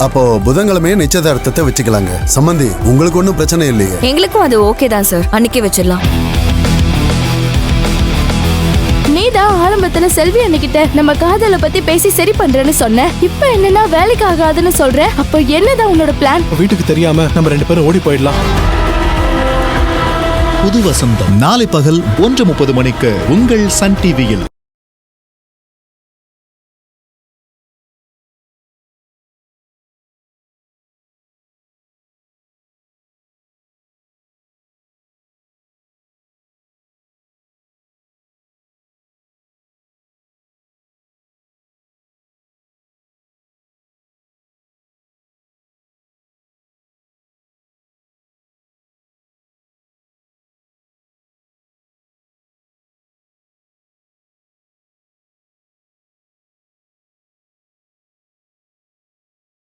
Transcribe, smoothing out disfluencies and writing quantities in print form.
அப்போ புதன்கிழமையே நிச்சயதார்த்தத்தை வச்சுக்கலாங்க. சம்பந்தி, உங்களுக்கு ஒன்றும் பிரச்சனை இல்லையே? எங்களுக்கும் அது ஓகே தான் சார். அன்னைக்கே வச்சிடலாம். நீதான் ஆரம்பத்துல செல்வி அன்னைக்கிட்ட நம்ம காதலை பத்தி பேசி சரி பண்றேன்னு சொன்ன. இப்ப என்னன்னா வேலைக்கு ஆகாதுன்னு சொல்ற. அப்போ என்னதான் உன்னோட பிளான்? வீட்டுக்கு தெரியாம நம்ம 2 பேரும் ஓடி போயிடலாம். புது வசந்தம் நாளை பகல் 1:30 மணிக்கு உங்கள் சன் டிவியில்.